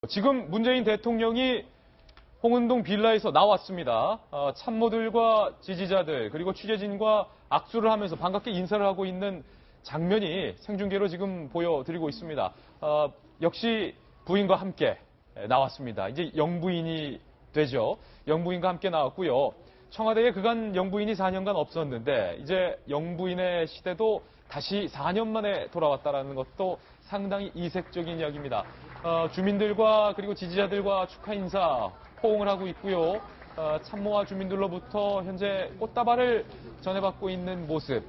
지금 문재인 대통령이 홍은동 빌라에서 나왔습니다. 참모들과 지지자들 그리고 취재진과 악수를 하면서 반갑게 인사를 하고 있는 장면이 생중계로 지금 보여드리고 있습니다. 역시 부인과 함께 나왔습니다. 이제 영부인이 되죠. 영부인과 함께 나왔고요. 청와대에 그간 영부인이 4년간 없었는데 이제 영부인의 시대도 다시 4년 만에 돌아왔다는 것도 상당히 이색적인 이야기입니다. 주민들과 그리고 지지자들과 축하 인사 호응을 하고 있고요. 참모와 주민들로부터 현재 꽃다발을 전해받고 있는 모습,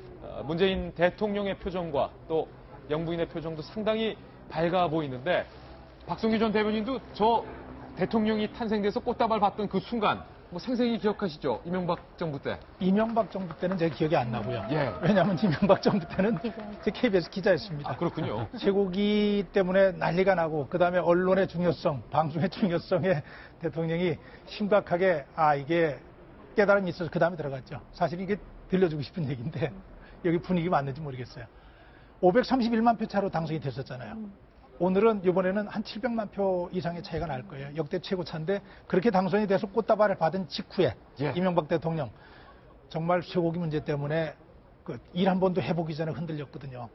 문재인 대통령의 표정과 또 영부인의 표정도 상당히 밝아 보이는데 박성규 전 대변인도 저 대통령이 탄생돼서 꽃다발 받던 그 순간 뭐 생생히 기억하시죠? 이명박 정부 때. 이명박 정부 때는 제 기억이 안 나고요. 예. 왜냐하면 이명박 정부 때는 제 KBS 기자였습니다. 아, 그렇군요. 쇠고기 때문에 난리가 나고 그다음에 언론의 중요성, 방송의 중요성에 대통령이 심각하게 이게 깨달음이 있어서 그다음에 들어갔죠. 사실 이게 들려주고 싶은 얘기인데 여기 분위기 맞는지 모르겠어요. 531만 표 차로 당선이 됐었잖아요. 오늘은 이번에는 한 700만 표 이상의 차이가 날 거예요. 역대 최고 차인데 그렇게 당선이 돼서 꽃다발을 받은 직후에 이명박 대통령 정말 쇠고기 문제 때문에 일 한 번도 해보기 전에 흔들렸거든요.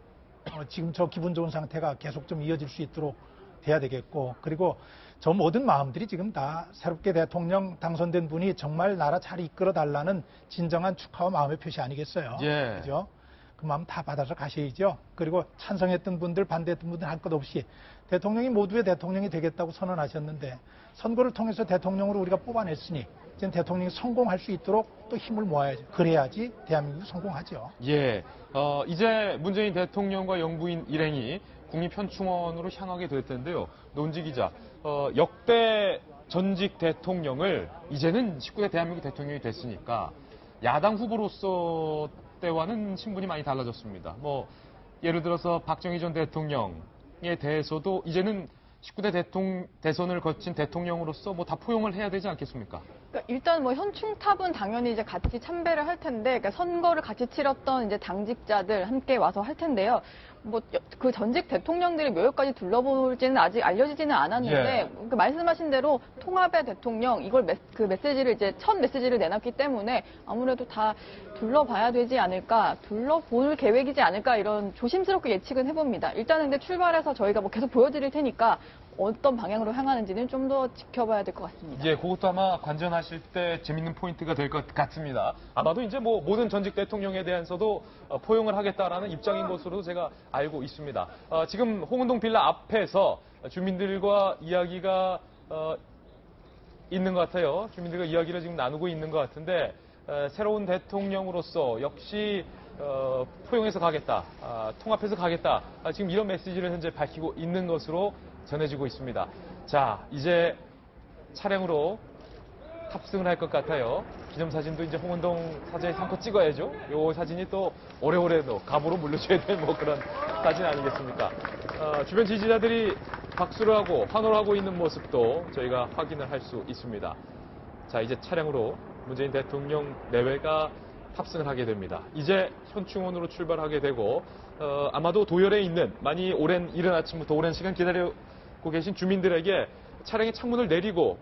지금 저 기분 좋은 상태가 계속 좀 이어질 수 있도록 돼야 되겠고 그리고 저 모든 마음들이 지금 다 새롭게 대통령 당선된 분이 정말 나라 잘 이끌어 달라는 진정한 축하와 마음의 표시 아니겠어요? 예. 그죠? 그 마음 다 받아서 가셔야죠. 그리고 찬성했던 분들, 반대했던 분들 할 것 없이 대통령이 모두의 대통령이 되겠다고 선언하셨는데 선거를 통해서 대통령으로 우리가 뽑아냈으니 이제 대통령이 성공할 수 있도록 또 힘을 모아야죠. 그래야지 대한민국이 성공하죠. 예. 이제 문재인 대통령과 영부인 일행이 국민편충원으로 향하게 될 텐데요. 논지 기자, 역대 전직 대통령을 이제는 19대 대한민국 대통령이 됐으니까 야당 후보로서 때와는 신분이 많이 달라졌습니다. 뭐 예를 들어서 박정희 전 대통령에 대해서도 이제는 19대 대선을 거친 대통령으로서 뭐 다 포용을 해야 되지 않겠습니까? 그러니까 일단 뭐 현충탑은 당연히 이제 같이 참배를 할 텐데, 그러니까 선거를 같이 치렀던 이제 당직자들 함께 와서 할 텐데요. 뭐 그 전직 대통령들이 묘역까지 둘러볼지는 아직 알려지지는 않았는데 그 말씀하신 대로 통합의 대통령 이걸 그 메시지를 이제 첫 메시지를 내놨기 때문에 아무래도 다 둘러봐야 되지 않을까, 둘러볼 계획이지 않을까 이런 조심스럽게 예측은 해봅니다. 일단은 근데 출발해서 저희가 뭐 계속 보여드릴 테니까 어떤 방향으로 향하는지는 좀 더 지켜봐야 될 것 같습니다. 예, 그것도 아마 관전하실 때 재밌는 포인트가 될 것 같습니다. 아마도 이제 뭐 모든 전직 대통령에 대해서도 포용을 하겠다라는 입장인 것으로 제가 알고 있습니다. 지금 홍은동 빌라 앞에서 주민들과 이야기가 있는 것 같아요. 주민들과 이야기를 지금 나누고 있는 것 같은데 새로운 대통령으로서 역시 포용해서 가겠다, 통합해서 가겠다. 지금 이런 메시지를 현재 밝히고 있는 것으로 전해지고 있습니다. 자, 이제 차량으로 탑승을 할 것 같아요. 기념사진도 이제 홍은동 사저에 삼고 찍어야죠. 요 사진이 또 오래오래도 갑으로 물려줘야 되는 뭐 그런 사진 아니겠습니까? 주변 지지자들이 박수를 하고 환호를 하고 있는 모습도 저희가 확인을 할 수 있습니다. 자, 이제 차량으로 문재인 대통령 내외가 탑승을 하게 됩니다. 이제 현충원으로 출발하게 되고 아마도 도열에 있는 많이 이른 아침부터 오랜 시간 기다리고 계신 주민들에게 차량의 창문을 내리고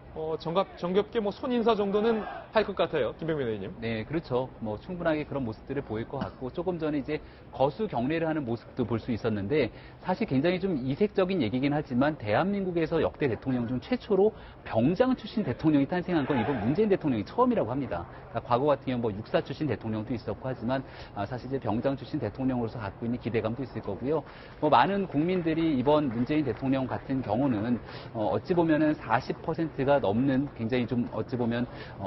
정겹게 뭐 손인사 정도는 할 것 같아요. 김병민 의원님. 네, 그렇죠. 뭐 충분하게 그런 모습들을 보일 것 같고 조금 전에 이제 거수 경례를 하는 모습도 볼 수 있었는데 사실 굉장히 좀 이색적인 얘기긴 하지만 대한민국에서 역대 대통령 중 최초로 병장 출신 대통령이 탄생한 건 이번 문재인 대통령이 처음이라고 합니다. 그러니까 과거 같은 경우 뭐 육사 출신 대통령도 있었고 하지만 사실 이제 병장 출신 대통령으로서 갖고 있는 기대감도 있을 거고요. 뭐 많은 국민들이 이번 문재인 대통령 같은 경우는 어찌 보면은 40%가 넘는 굉장히 좀 어찌 보면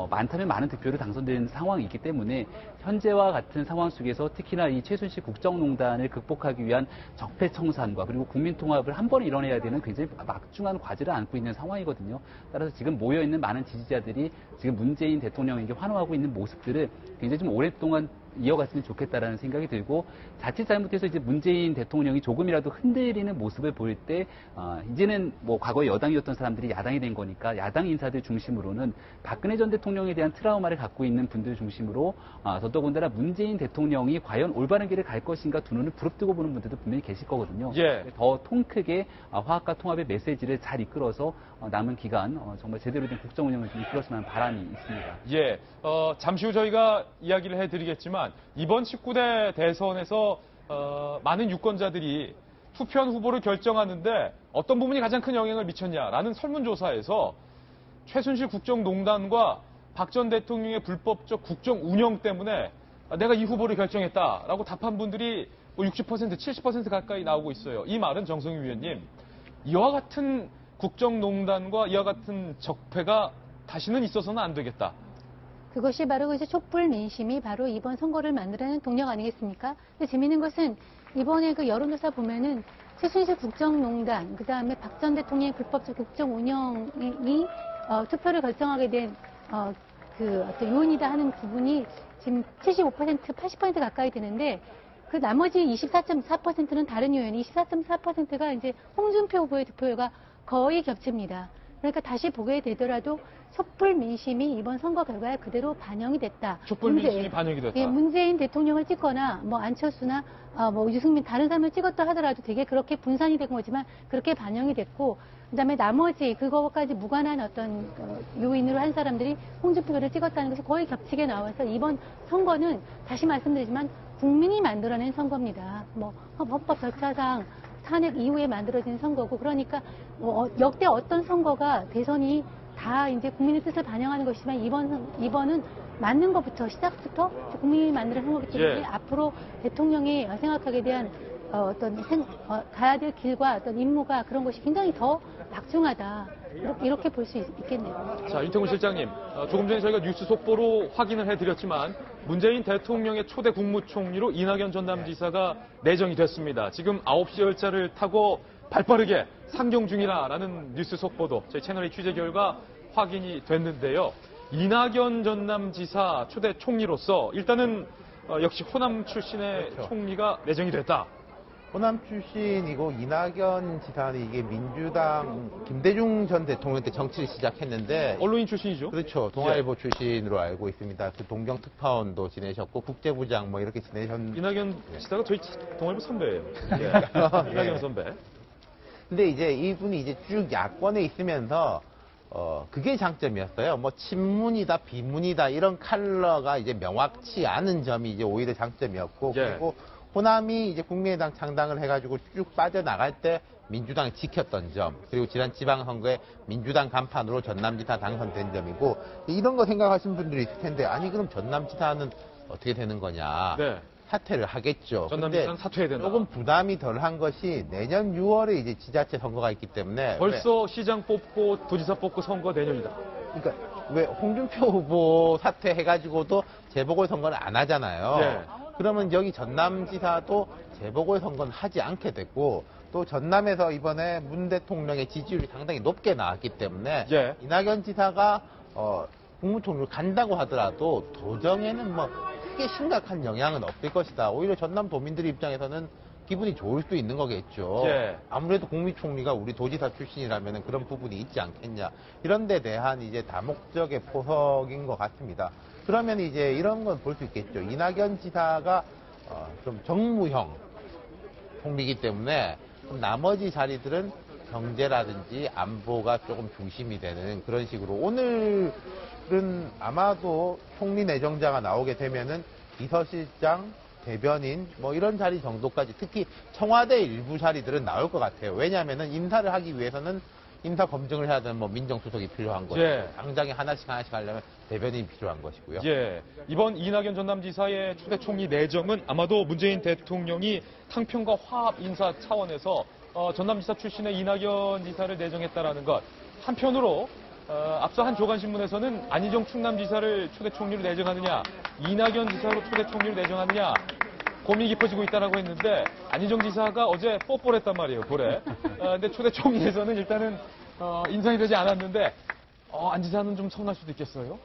많다면 많은 득표로 당선된 상황이 있기 때문에 현재와 같은 상황 속에서 특히나 이 최순실 국정농단을 극복하기 위한 적폐청산과 그리고 국민통합을 한 번에 이뤄내야 되는 굉장히 막중한 과제를 안고 있는 상황이거든요. 따라서 지금 모여있는 많은 지지자들이 지금 문재인 대통령에게 환호하고 있는 모습들을 굉장히 좀 오랫동안 이어갔으면 좋겠다라는 생각이 들고 자칫 잘못해서 이제 문재인 대통령이 조금이라도 흔들리는 모습을 보일 때 이제는 뭐 과거에 여당이었던 사람들이 야당이 된 거니까 야당 인사들 중심으로는 박근혜 전 대통령에 대한 트라우마를 갖고 있는 분들 중심으로 더더군다나 문재인 대통령이 과연 올바른 길을 갈 것인가 두 눈을 부릅뜨고 보는 분들도 분명히 계실 거거든요. 예. 더 통크게 화합과 통합의 메시지를 잘 이끌어서 남은 기간 정말 제대로 된 국정 운영을 좀 이끌었으면 하는 바람이 있습니다. 예, 잠시 후 저희가 이야기를 해드리겠지만 이번 19대 대선에서 많은 유권자들이 투표한 후보를 결정하는데 어떤 부분이 가장 큰 영향을 미쳤냐라는 설문조사에서 최순실 국정농단과 박 전 대통령의 불법적 국정 운영 때문에 내가 이 후보를 결정했다라고 답한 분들이 뭐 60%, 70% 가까이 나오고 있어요. 이 말은 정성희 위원님, 이와 같은 국정농단과 이와 같은 적폐가 다시는 있어서는 안 되겠다. 그것이 바로 그 촛불 민심이 바로 이번 선거를 만들어내는 동력 아니겠습니까? 근데 재미있는 것은 이번에 그 여론조사 보면은 최순실 국정농단, 그 다음에 박 전 대통령의 불법적 국정 운영이 투표를 결정하게 된 그 어떤 요인이다 하는 부분이 지금 75%, 80% 가까이 되는데 그 나머지 24.4%는 다른 요인이 24.4%가 이제 홍준표 후보의 득표율과 거의 겹칩니다. 그러니까 다시 보게 되더라도 촛불 민심이 이번 선거 결과에 그대로 반영이 됐다. 촛불 민심이 반영이 됐다. 예, 문재인 대통령을 찍거나 뭐 안철수나 뭐 유승민 다른 사람을 찍었다 하더라도 되게 그렇게 분산이 된 거지만 그렇게 반영이 됐고 그다음에 나머지 그거까지 무관한 어떤 요인으로 한 사람들이 홍준표를 찍었다는 것이 거의 겹치게 나와서 이번 선거는 다시 말씀드리지만 국민이 만들어낸 선거입니다. 뭐 헌법 절차상 탄핵 이후에 만들어진 선거고 그러니까 역대 어떤 선거가 대선이 다 이제 국민의 뜻을 반영하는 것이지만 이번은 맞는 것부터 시작부터 국민이 만드는 선거이기 때문에 예. 앞으로 대통령이 생각하게 대한 가야 될 길과 어떤 임무가 그런 것이 굉장히 더 막중하다. 이렇게 볼 수 있겠네요. 자, 윤태곤 실장님, 조금 전에 저희가 뉴스 속보로 확인을 해드렸지만 문재인 대통령의 초대 국무총리로 이낙연 전남지사가 내정이 됐습니다. 지금 9시 열차를 타고 발빠르게 상경 중이라는 뉴스 속보도 저희 채널의 취재 결과 확인이 됐는데요. 이낙연 전남지사 초대 총리로서 일단은 역시 호남 출신의 그렇죠. 총리가 내정이 됐다. 호남 출신이고 이낙연 지사는 이게 민주당 김대중 전 대통령 때 정치를 시작했는데 언론인 출신이죠. 그렇죠. 동아일보 출신으로 알고 있습니다. 그 동경 특파원도 지내셨고 국제부장 뭐 이렇게 지내셨는데 이낙연 지사가 저희 동아일보 선배예요. 예. 이낙연 선배. 근데 이제 이분이 이제 쭉 야권에 있으면서 그게 장점이었어요. 뭐 친문이다 비문이다 이런 컬러가 이제 명확치 않은 점이 이제 오히려 장점이었고 예. 그리고 호남이 이제 국민의당 창당을 해가지고 쭉 빠져나갈 때 민주당이 지켰던 점, 그리고 지난 지방선거에 민주당 간판으로 전남지사 당선된 점이고, 이런 거 생각하시는 분들이 있을 텐데, 아니, 그럼 전남지사는 어떻게 되는 거냐. 네. 사퇴를 하겠죠. 전남지사는 사퇴해야 된다. 조금 부담이 덜한 것이 내년 6월에 이제 지자체 선거가 있기 때문에. 벌써 시장 뽑고 도지사 뽑고 선거 내년이다. 그러니까 왜 홍준표 후보 사퇴해가지고도 재보궐선거를 안 하잖아요. 네. 그러면 여기 전남지사도 재보궐선거는 하지 않게 됐고 또 전남에서 이번에 문 대통령의 지지율이 상당히 높게 나왔기 때문에 예. 이낙연 지사가 국무총리를 간다고 하더라도 도정에는 뭐 크게 심각한 영향은 없을 것이다. 오히려 전남 도민들 입장에서는 기분이 좋을 수 있는 거겠죠. 예. 아무래도 국무총리가 우리 도지사 출신이라면 그런 부분이 있지 않겠냐. 이런 데 대한 이제 다목적의 포석인 것 같습니다. 그러면 이제 이런 건 볼 수 있겠죠. 이낙연 지사가 좀 정무형 총리이기 때문에 나머지 자리들은 경제라든지 안보가 조금 중심이 되는 그런 식으로 오늘은 아마도 총리 내정자가 나오게 되면은 비서실장, 대변인 뭐 이런 자리 정도까지 특히 청와대 일부 자리들은 나올 것 같아요. 왜냐하면은 인사를 하기 위해서는 인사 검증을 해야 되는 뭐 민정수석이 필요한 거죠. 예. 당장에 하나씩 하려면 대변인이 필요한 것이고요. 예. 이번 이낙연 전남지사의 초대 총리 내정은 아마도 문재인 대통령이 탕평과 화합 인사 차원에서 전남지사 출신의 이낙연 지사를 내정했다라는 것. 한편으로 앞서 한 조간신문에서는 안희정 충남지사를 초대 총리로 내정하느냐, 이낙연 지사로 초대 총리로 내정하느냐 고민이 깊어지고 있다라고 했는데 안희정 지사가 어제 뽀뽀를 했단 말이에요, 볼에. 근데 초대 총리에서는 일단은 인상이 되지 않았는데 안 지사는 좀 서운할 수도 있겠어요.